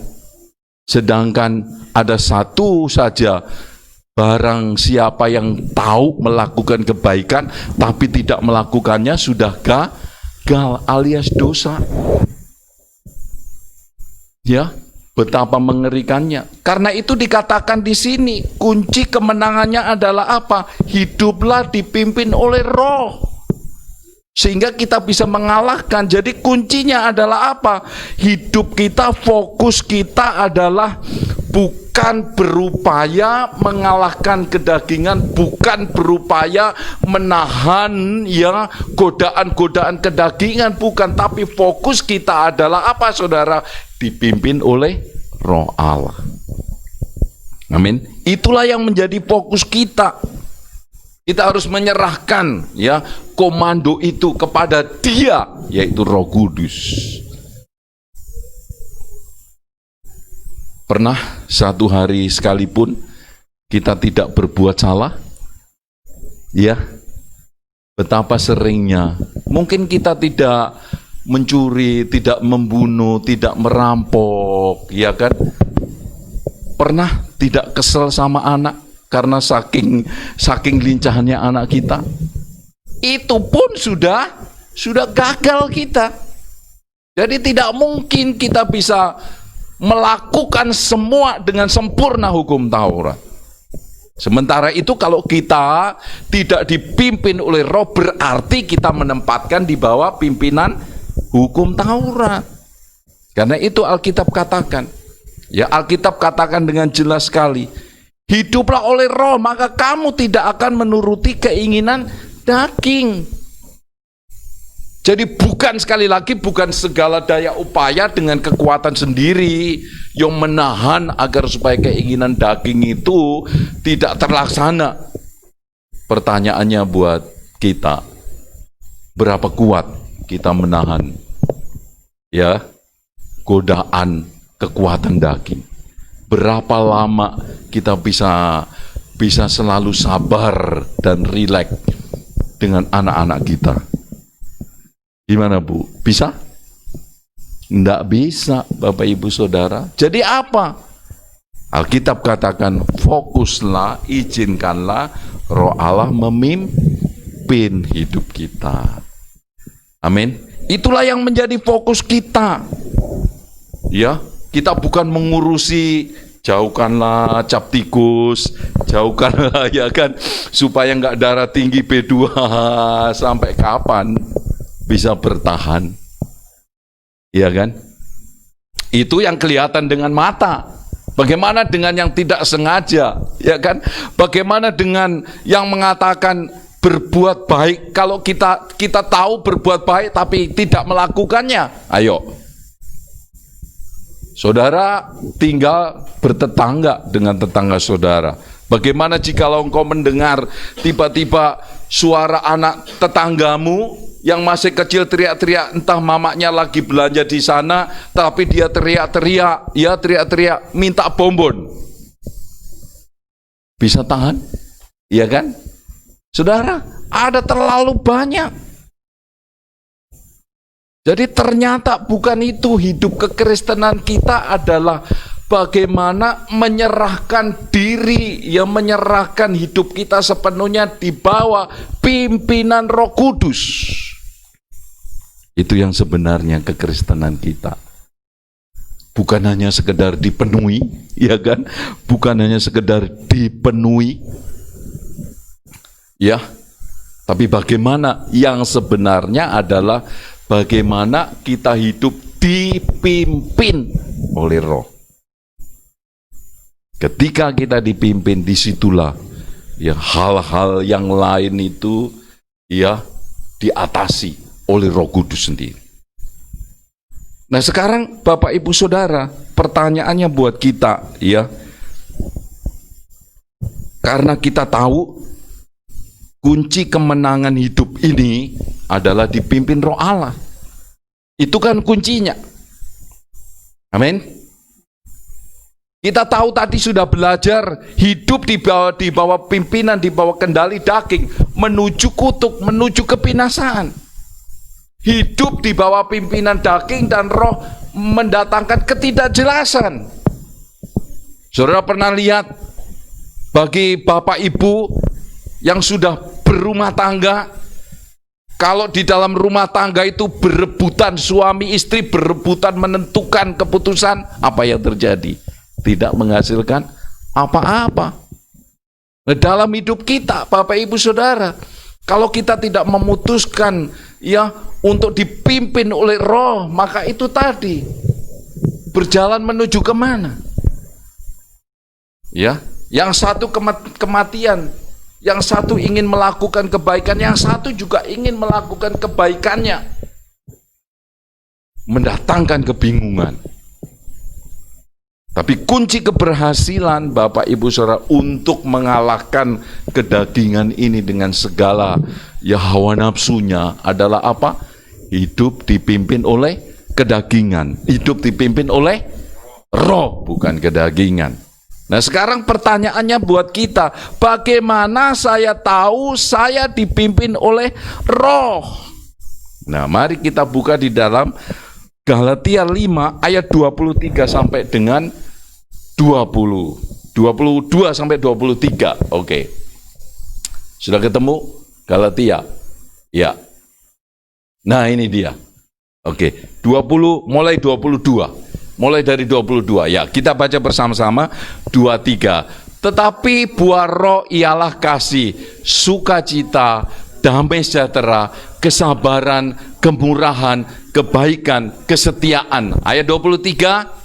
Sedangkan ada satu saja, barang siapa yang tahu melakukan kebaikan tapi tidak melakukannya sudah gagal alias dosa. Ya. Betapa mengerikannya. Karena itu dikatakan di sini, kunci kemenangannya adalah apa? Hiduplah dipimpin oleh Roh. Sehingga kita bisa mengalahkan. Jadi kuncinya adalah apa? Hidup kita, fokus kita adalah bukan berupaya mengalahkan kedagingan, bukan berupaya menahan ya godaan-godaan kedagingan, bukan, tapi fokus kita adalah apa, saudara? Dipimpin oleh Roh Allah. Amin. Itulah yang menjadi fokus kita. Kita harus menyerahkan ya komando itu kepada Dia, yaitu Roh Kudus. Pernah satu hari sekalipun kita tidak berbuat salah? Ya. Betapa seringnya. Mungkin kita tidak mencuri, tidak membunuh, tidak merampok, ya kan? Pernah tidak kesel sama anak karena saking lincahannya anak kita? Itu pun sudah gagal kita. Jadi tidak mungkin kita bisa melakukan semua dengan sempurna hukum Taurat. Sementara itu kalau kita tidak dipimpin oleh Roh, berarti kita menempatkan di bawah pimpinan hukum Taurat. Karena itu Alkitab katakan, ya Alkitab katakan dengan jelas sekali, hiduplah oleh Roh, maka kamu tidak akan menuruti keinginan daging. Jadi bukan, sekali lagi, bukan segala daya upaya dengan kekuatan sendiri yang menahan agar supaya keinginan daging itu tidak terlaksana. Pertanyaannya buat kita, berapa kuat kita menahan ya godaan kekuatan daging? Berapa lama kita bisa selalu sabar dan rileks dengan anak-anak kita? Gimana Bu? Bisa? Tidak bisa, Bapak Ibu Saudara. Jadi apa? Alkitab katakan, fokuslah, izinkanlah Roh Allah memimpin hidup kita. Amin. Itulah yang menjadi fokus kita. Ya, kita bukan mengurusi Jauhkanlah cap tikus, jauhkanlah ya kan, supaya nggak darah tinggi B2. Sampai kapan bisa bertahan? Ya kan? Itu yang kelihatan dengan mata. Bagaimana dengan yang tidak sengaja? Ya kan? Bagaimana dengan yang mengatakan berbuat baik, kalau kita tahu berbuat baik tapi tidak melakukannya? Ayo. Saudara tinggal bertetangga dengan tetangga saudara. Bagaimana jikalau engkau mendengar tiba-tiba suara anak tetanggamu yang masih kecil teriak-teriak, entah mamanya lagi belanja di sana, tapi dia teriak-teriak, minta bonbon. Bisa tahan? Iya kan? Saudara, ada terlalu banyak. Jadi ternyata bukan itu, hidup kekristenan kita adalah bagaimana menyerahkan diri, yang menyerahkan hidup kita sepenuhnya di bawah pimpinan Roh Kudus. Itu yang sebenarnya kekristenan kita. Bukan hanya sekedar dipenuhi, ya kan? Bukan hanya sekedar dipenuhi, ya. Tapi bagaimana yang sebenarnya adalah bagaimana kita hidup dipimpin oleh Roh. Ketika kita dipimpin, disitulah ya hal-hal yang lain itu ya diatasi oleh Roh Kudus sendiri. Nah sekarang Bapak Ibu Saudara, pertanyaannya buat kita ya, karena kita tahu kunci kemenangan hidup ini adalah dipimpin Roh Allah. Itu kan kuncinya. Amin. Kita tahu tadi sudah belajar hidup di bawah pimpinan, di bawah kendali daging, menuju kutuk, menuju kebinasaan. Hidup di bawah pimpinan daging dan roh mendatangkan ketidakjelasan. Saudara pernah lihat bagi bapak ibu yang sudah berumah tangga, kalau di dalam rumah tangga itu berebutan, suami istri berebutan menentukan keputusan, apa yang terjadi? Tidak menghasilkan apa-apa. Nah, dalam hidup kita, Bapak Ibu Saudara, kalau kita tidak memutuskan ya untuk dipimpin oleh Roh, maka itu tadi berjalan menuju kemana? Ya, yang satu kematian, yang satu ingin melakukan kebaikan, yang satu juga ingin melakukan kebaikannya, mendatangkan kebingungan. Tapi kunci keberhasilan Bapak Ibu Saudara untuk mengalahkan kedagingan ini dengan segala ya hawa nafsunya adalah apa? Hidup dipimpin oleh kedagingan, hidup dipimpin oleh roh, bukan kedagingan. Nah sekarang pertanyaannya buat kita, bagaimana saya tahu saya dipimpin oleh roh? Nah mari kita buka di dalam Galatia 5 ayat 23 sampai dengan 22 sampai 23. Oke. Sudah ketemu Galatia? Ya. Nah, ini dia. Oke, 20 mulai 22. Mulai dari 22. Ya, kita baca bersama-sama 23. Tetapi buah roh ialah kasih, sukacita, damai sejahtera, kesabaran, kemurahan, kebaikan, kesetiaan. Ayat 23,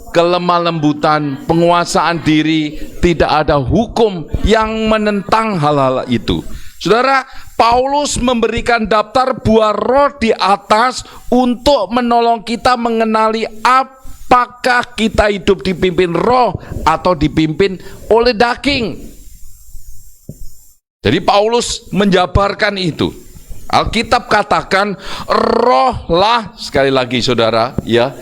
kelemah lembutan, penguasaan diri, tidak ada hukum yang menentang hal-hal itu. Saudara, Paulus memberikan daftar buah roh di atas untuk menolong kita mengenali apakah kita hidup dipimpin roh atau dipimpin oleh daging. Jadi Paulus menjabarkan itu. Alkitab katakan rohlah, sekali lagi saudara, ya,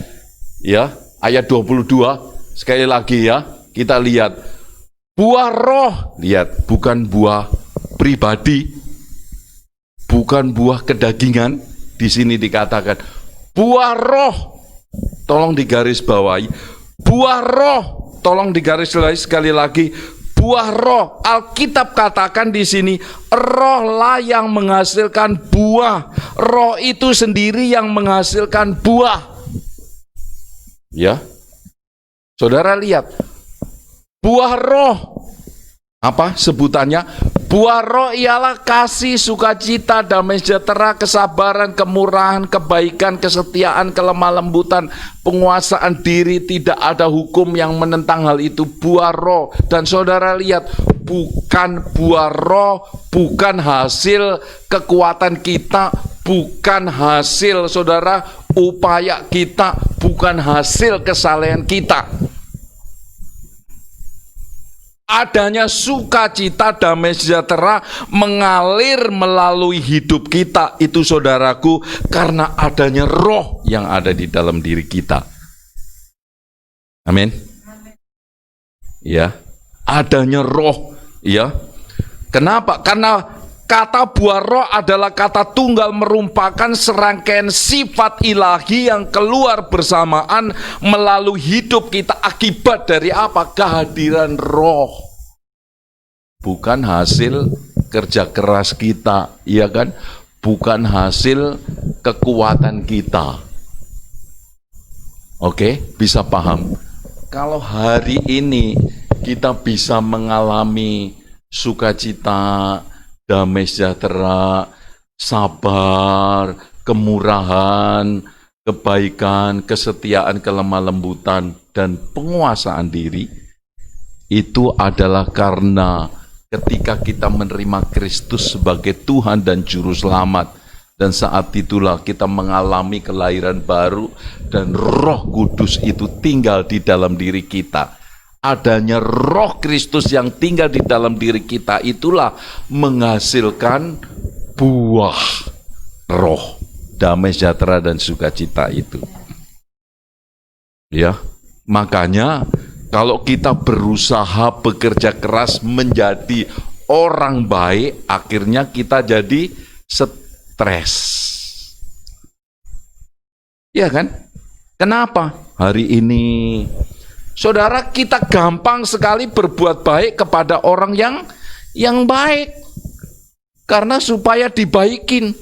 ayat 22, sekali lagi ya, kita lihat buah roh, lihat, bukan buah pribadi, bukan buah kedagingan. Di sini dikatakan buah roh, tolong digaris bawahi, buah roh, tolong digaris bawahi sekali lagi. Buah roh, Alkitab katakan di sini, rohlah yang menghasilkan buah. Roh itu sendiri yang menghasilkan buah. Ya. Saudara lihat, buah roh, apa sebutannya? Buah roh ialah kasih, sukacita, damai sejahtera, kesabaran, kemurahan, kebaikan, kesetiaan, kelemah lembutan, penguasaan diri. Tidak ada hukum yang menentang hal itu. Buah roh. Dan saudara lihat, bukan buah roh, bukan hasil kekuatan kita, bukan hasil saudara upaya kita, bukan hasil kesalehan kita. Adanya sukacita, damai sejahtera mengalir melalui hidup kita itu saudaraku, karena adanya roh yang ada di dalam diri kita. Amin. Ya, adanya roh, ya. Kenapa? Karena kata buah roh adalah kata tunggal merupakan serangkaian sifat ilahi yang keluar bersamaan melalui hidup kita akibat dari apa? Kehadiran roh. Bukan hasil kerja keras kita, ya kan? Bukan hasil kekuatan kita. Oke, bisa paham? Kalau hari ini kita bisa mengalami sukacita, damai sejahtera, sabar, kemurahan, kebaikan, kesetiaan, kelemah lembutan, dan penguasaan diri, itu adalah karena ketika kita menerima Kristus sebagai Tuhan dan Juru Selamat, dan saat itulah kita mengalami kelahiran baru, dan Roh Kudus itu tinggal di dalam diri kita. Adanya Roh Kristus yang tinggal di dalam diri kita itulah menghasilkan buah roh, damai sejahtera dan sukacita itu. Ya, makanya kalau kita berusaha bekerja keras menjadi orang baik, akhirnya kita jadi stres. Ya kan? Kenapa? Hari ini saudara, kita gampang sekali berbuat baik kepada orang yang baik, karena supaya dibaikin.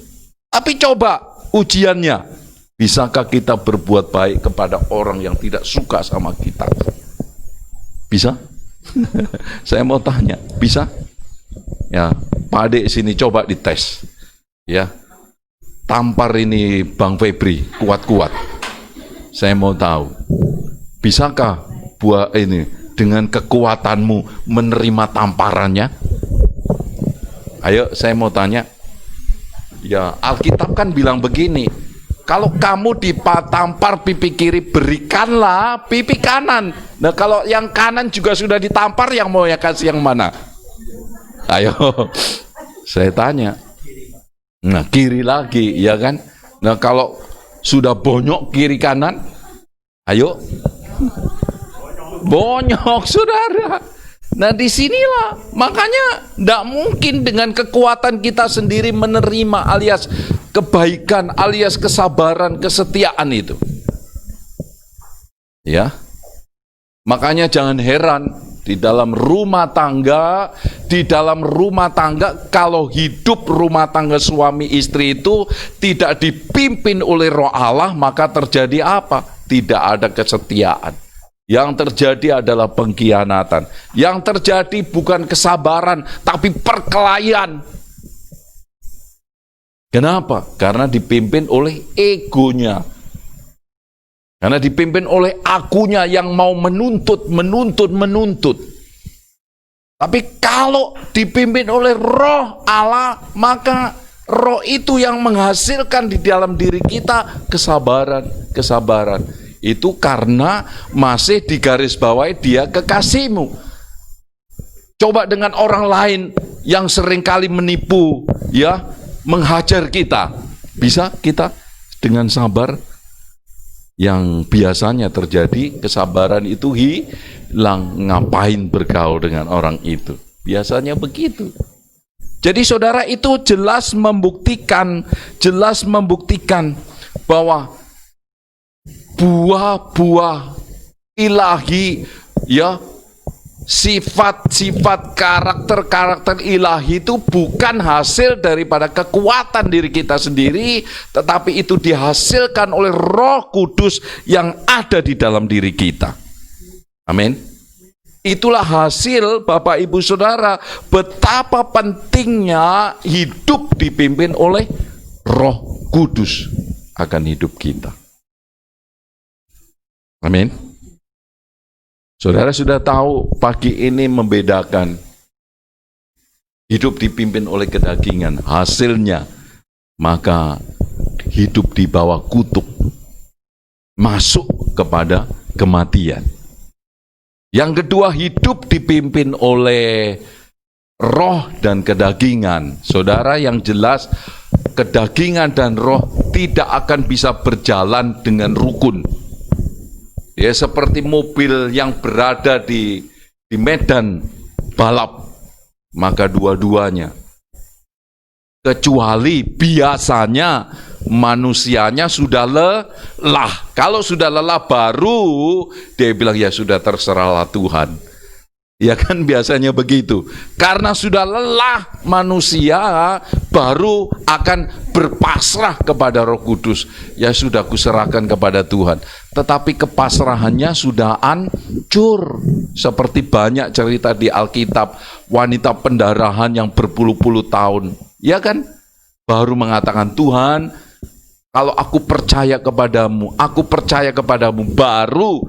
Tapi coba ujiannya, bisakah kita berbuat baik kepada orang yang tidak suka sama kita? Bisa? Saya mau tanya, bisa? Ya, Pak Adik sini coba dites. Ya, tampar ini Bang Febri kuat-kuat. Saya mau tahu, bisakah buah ini dengan kekuatanmu menerima tamparannya? Ayo, saya mau tanya. Ya, Alkitab kan bilang begini, kalau kamu ditampar pipi kiri, berikanlah pipi kanan. Nah, kalau yang kanan juga sudah ditampar, yang mau ya kasih yang mana? Ayo, saya tanya. Nah, kiri lagi, ya kan? Nah, kalau sudah bonyok kiri kanan, ayo. Bonyok, saudara. Nah, disinilah makanya tidak mungkin dengan kekuatan kita sendiri menerima alias kebaikan, alias kesabaran, kesetiaan itu. Ya, makanya jangan heran di dalam rumah tangga, kalau hidup rumah tangga suami istri itu tidak dipimpin oleh Roh Allah, maka terjadi apa? Tidak ada kesetiaan. Yang terjadi adalah pengkhianatan. Yang terjadi bukan kesabaran, tapi perkelahian. Kenapa? Karena dipimpin oleh egonya. Karena dipimpin oleh akunya yang mau menuntut. Tapi kalau dipimpin oleh Roh Allah, maka Roh itu yang menghasilkan di dalam diri kita kesabaran. Itu karena masih digarisbawahi dia kekasihmu. Coba dengan orang lain yang seringkali menipu, ya, menghajar kita. Bisa kita dengan sabar? Yang biasanya terjadi, kesabaran itu hilang. Ngapain bergaul dengan orang itu? Biasanya begitu. Jadi saudara, itu jelas membuktikan bahwa buah-buah ilahi, ya, sifat-sifat karakter ilahi itu bukan hasil daripada kekuatan diri kita sendiri, tetapi itu dihasilkan oleh Roh Kudus yang ada di dalam diri kita. Amin. Itulah hasil Bapak Ibu Saudara, betapa pentingnya hidup dipimpin oleh Roh Kudus akan hidup kita. Amin. Saudara sudah tahu pagi ini membedakan hidup dipimpin oleh kedagingan, hasilnya maka hidup di bawah kutuk, masuk kepada kematian. Yang kedua, hidup dipimpin oleh roh dan kedagingan. Saudara, yang jelas kedagingan dan roh tidak akan bisa berjalan dengan rukun. Ya, seperti mobil yang berada di medan balap, maka dua-duanya. Kecuali biasanya manusianya sudah lelah. Kalau sudah lelah baru dia bilang ya sudah terserahlah Tuhan. Ya kan biasanya begitu. Karena sudah lelah manusia baru akan berpasrah kepada Roh Kudus. Ya sudah kuserahkan kepada Tuhan. Tetapi kepasrahannya sudah hancur. Seperti banyak cerita di Alkitab, wanita pendarahan yang berpuluh-puluh tahun. Ya kan? Baru mengatakan, Tuhan, kalau aku percaya kepadamu, baru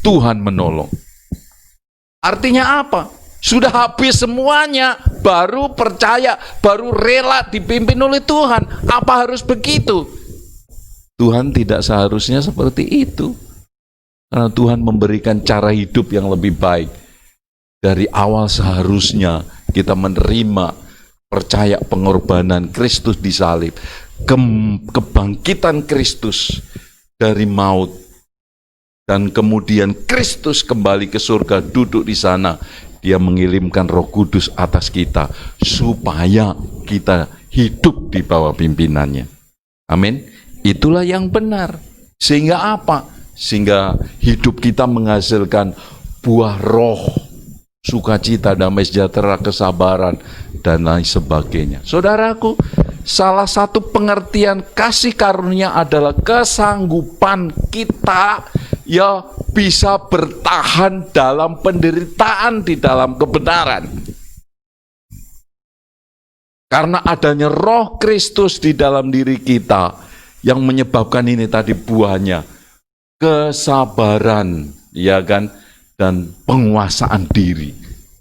Tuhan menolong. Artinya apa? Sudah habis semuanya, baru percaya, baru rela dipimpin oleh Tuhan. Apa harus begitu? Tuhan tidak seharusnya seperti itu. Karena Tuhan memberikan cara hidup yang lebih baik. Dari awal seharusnya kita menerima, percaya pengorbanan Kristus di salib, kebangkitan Kristus dari maut, dan kemudian Kristus kembali ke surga, duduk di sana. Dia mengirimkan Roh Kudus atas kita supaya kita hidup di bawah pimpinannya. Amin. Itulah yang benar. Sehingga apa? Sehingga hidup kita menghasilkan buah roh, sukacita, damai sejahtera, kesabaran, dan lain sebagainya. Saudaraku, salah satu pengertian kasih karunia adalah kesanggupan kita ya bisa bertahan dalam penderitaan di dalam kebenaran. Karena adanya Roh Kristus di dalam diri kita yang menyebabkan ini tadi buahnya, kesabaran, ya kan? Dan penguasaan diri.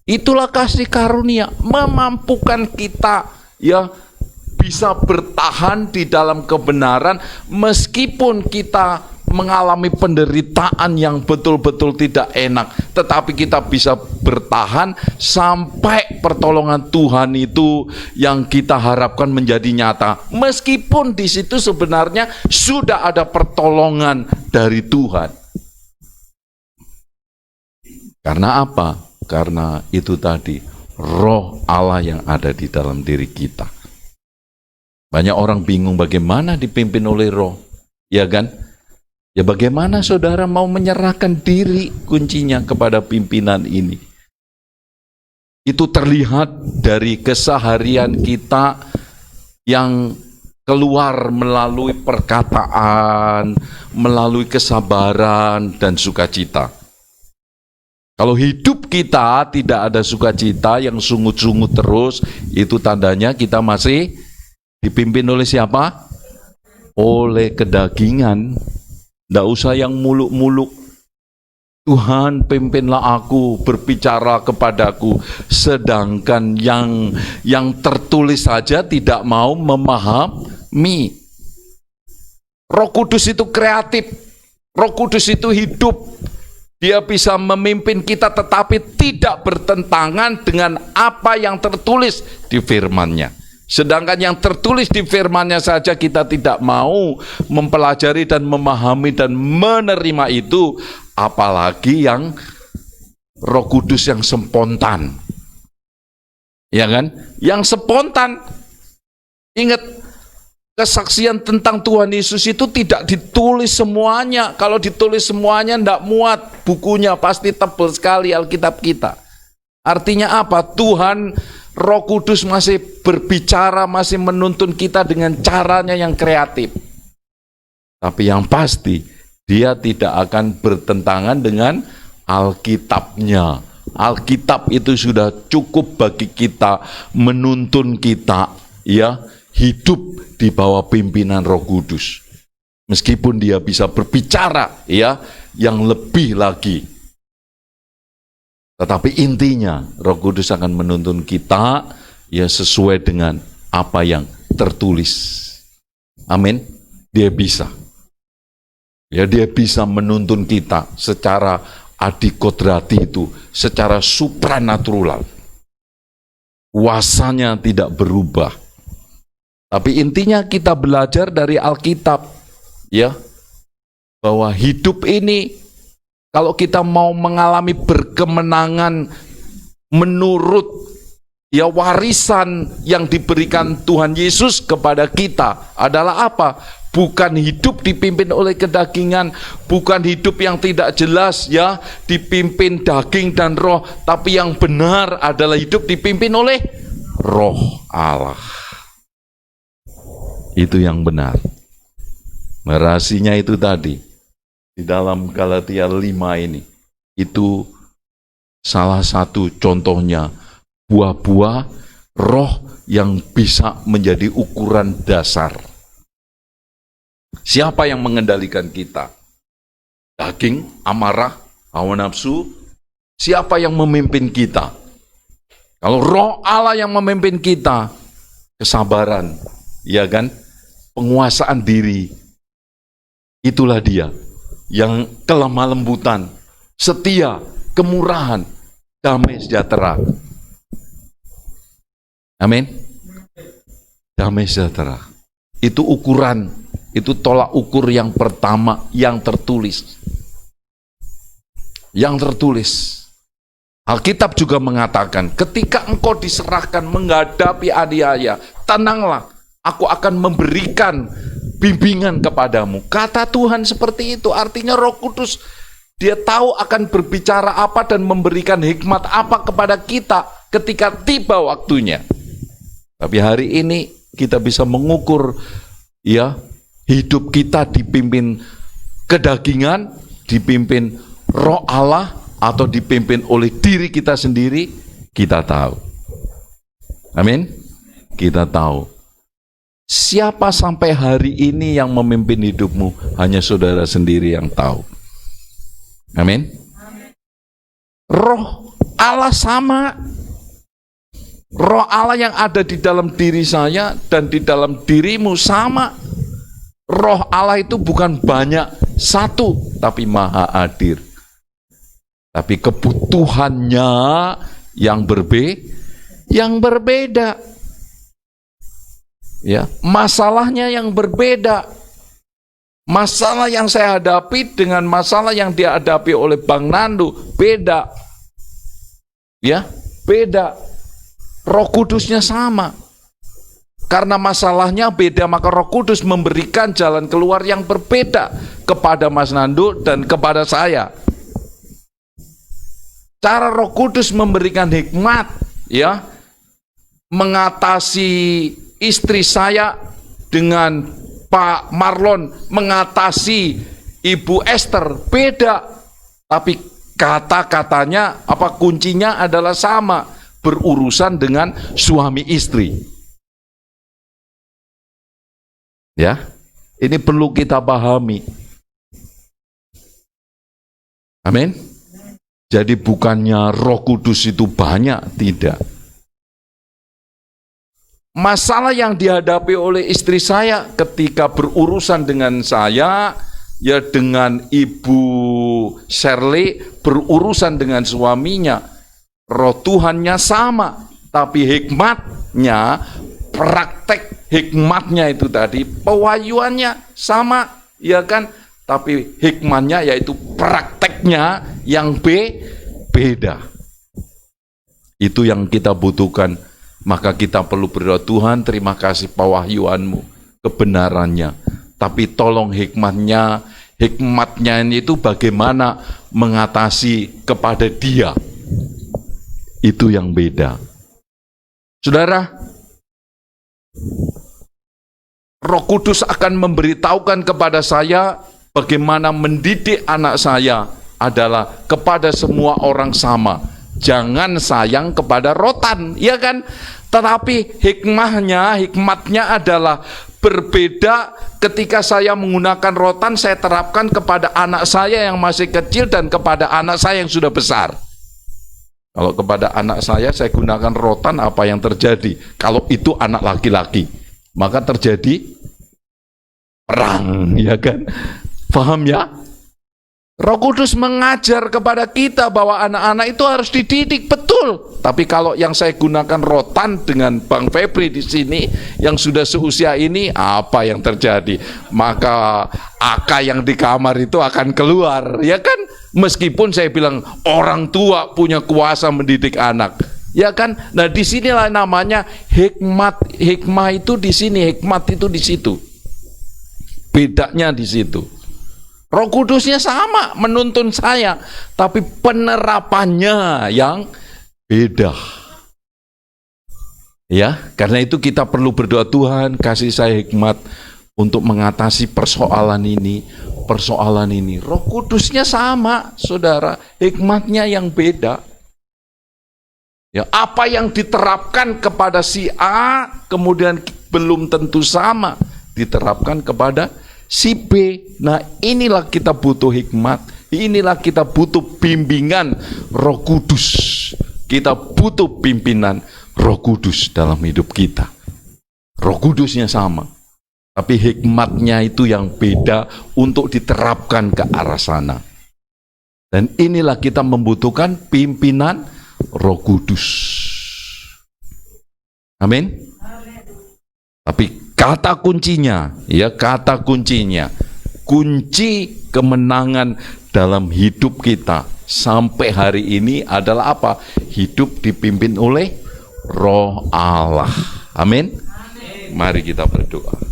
Itulah kasih karunia, memampukan kita ya bisa bertahan di dalam kebenaran meskipun kita mengalami penderitaan yang betul-betul tidak enak, tetapi kita bisa bertahan sampai pertolongan Tuhan itu yang kita harapkan menjadi nyata. Meskipun di situ sebenarnya sudah ada pertolongan dari Tuhan. Karena apa? Karena itu tadi, Roh Allah yang ada di dalam diri kita. Banyak orang bingung bagaimana dipimpin oleh Roh, ya kan? Ya bagaimana saudara mau menyerahkan diri kuncinya kepada pimpinan ini? Itu terlihat dari keseharian kita yang keluar melalui perkataan, melalui kesabaran dan sukacita. Kalau hidup kita tidak ada sukacita yang sungut-sungut terus, itu tandanya kita masih dipimpin oleh siapa? Oleh kedagingan. Tidak usah yang muluk-muluk. Tuhan pimpinlah aku, berbicara kepadaku. Sedangkan yang tertulis saja tidak mau memahami. Roh Kudus itu kreatif. Roh Kudus itu hidup. Dia bisa memimpin kita tetapi tidak bertentangan dengan apa yang tertulis di firman-Nya. Sedangkan yang tertulis di firman-Nya saja kita tidak mau mempelajari dan memahami dan menerima itu, apalagi yang Roh Kudus yang spontan. Ya kan? Yang spontan. Ingat, kesaksian tentang Tuhan Yesus itu tidak ditulis semuanya. Kalau ditulis semuanya tidak muat bukunya, pasti tebal sekali Alkitab kita. Artinya apa? Tuhan Roh Kudus masih berbicara, masih menuntun kita dengan caranya yang kreatif. Tapi yang pasti, dia tidak akan bertentangan dengan Alkitabnya. Alkitab itu sudah cukup bagi kita, menuntun kita ya hidup di bawah pimpinan Roh Kudus. Meskipun dia bisa berbicara ya yang lebih lagi. Tetapi intinya Roh Kudus akan menuntun kita ya sesuai dengan apa yang tertulis. Amin. Dia bisa. Ya, dia bisa menuntun kita secara adikodrati itu, secara supranatural. Kuasanya tidak berubah. Tapi intinya kita belajar dari Alkitab, ya, bahwa hidup ini kalau kita mau mengalami berkemenangan menurut ya warisan yang diberikan Tuhan Yesus kepada kita adalah apa? Bukan hidup dipimpin oleh kedagingan, bukan hidup yang tidak jelas ya, dipimpin daging dan roh, tapi yang benar adalah hidup dipimpin oleh Roh Allah. Itu yang benar. Rahasianya itu tadi di dalam Galatia 5 ini. Itu salah satu contohnya buah-buah roh yang bisa menjadi ukuran dasar. Siapa yang mengendalikan kita? Daging, amarah, hawa nafsu. Siapa yang memimpin kita? Kalau Roh Allah yang memimpin kita, kesabaran, ya kan? Penguasaan diri. Itulah dia yang kelemah lembutan, setia, kemurahan, damai sejahtera. Amin. Damai sejahtera. Itu ukuran, itu tolak ukur yang pertama yang tertulis. Yang tertulis. Alkitab juga mengatakan, ketika engkau diserahkan menghadapi aniaya, tenanglah, aku akan memberikan bimbingan kepadamu. Kata Tuhan seperti itu, artinya Roh Kudus, dia tahu akan berbicara apa dan memberikan hikmat apa kepada kita ketika tiba waktunya. Tapi hari ini kita bisa mengukur ya hidup kita dipimpin kedagingan, dipimpin Roh Allah atau dipimpin oleh diri kita sendiri, kita tahu. Amin. Kita tahu. Siapa sampai hari ini yang memimpin hidupmu? Hanya saudara sendiri yang tahu. Amin. Roh Allah sama. Roh Allah yang ada di dalam diri saya dan di dalam dirimu sama. Roh Allah itu bukan banyak satu, tapi maha hadir. Tapi kebutuhannya yang berbeda. Ya, masalahnya yang berbeda. Masalah yang saya hadapi dengan masalah yang dihadapi oleh Bang Nandu beda. Ya, beda. Roh Kudusnya sama. Karena masalahnya beda, maka Roh Kudus memberikan jalan keluar yang berbeda kepada Mas Nandu dan kepada saya. Cara Roh Kudus memberikan hikmat, ya, mengatasi istri saya dengan Pak Marlon mengatasi Ibu Esther beda, tapi kata-katanya apa kuncinya adalah sama, berurusan dengan suami istri. Ya, ini perlu kita pahami. Amin. Jadi bukannya Roh Kudus itu banyak, tidak. Masalah yang dihadapi oleh istri saya ketika berurusan dengan saya, ya dengan Ibu Shirley berurusan dengan suaminya, Roh Tuhannya sama, tapi hikmatnya, praktek hikmatnya itu tadi, pewahyuannya sama, ya kan? Tapi hikmatnya yaitu prakteknya yang beda. Itu yang kita butuhkan. Maka kita perlu berdoa, Tuhan terima kasih pewahyuanmu, kebenarannya. Tapi tolong hikmatnya itu bagaimana mengatasi kepada dia. Itu yang beda. Saudara, Roh Kudus akan memberitahukan kepada saya bagaimana mendidik anak saya adalah kepada semua orang sama. Jangan sayang kepada rotan, ya kan? Tetapi hikmatnya adalah berbeda. Ketika saya menggunakan rotan, saya terapkan kepada anak saya yang masih kecil dan kepada anak saya yang sudah besar. Kalau kepada anak saya gunakan rotan, apa yang terjadi? Kalau itu anak laki-laki, maka terjadi perang, ya kan? Paham ya? Roh Kudus mengajar kepada kita bahwa anak-anak itu harus dididik, betul. Tapi kalau yang saya gunakan rotan dengan Bang Febri di sini yang sudah seusia ini, apa yang terjadi? Maka Aka yang di kamar itu akan keluar, ya kan? Meskipun saya bilang orang tua punya kuasa mendidik anak, ya kan? Nah, disinilah namanya hikmat. Hikmah itu di sini, hikmat itu di situ. Bedanya di situ. Roh Kudusnya sama menuntun saya, tapi penerapannya yang beda. Ya, karena itu kita perlu berdoa, Tuhan kasih saya hikmat untuk mengatasi persoalan ini. Roh Kudusnya sama, saudara, hikmatnya yang beda. Ya, apa yang diterapkan kepada si A kemudian belum tentu sama diterapkan kepada si B. Nah, inilah kita butuh hikmat, inilah kita butuh bimbingan Roh Kudus. Kita butuh pimpinan Roh Kudus dalam hidup kita. Roh Kudusnya sama, tapi hikmatnya itu yang beda untuk diterapkan ke arah sana. Dan inilah kita membutuhkan pimpinan Roh Kudus. Amin. Tapi kata kuncinya, kunci kemenangan dalam hidup kita sampai hari ini adalah apa? Hidup dipimpin oleh Roh Allah. Amin. Mari kita berdoa.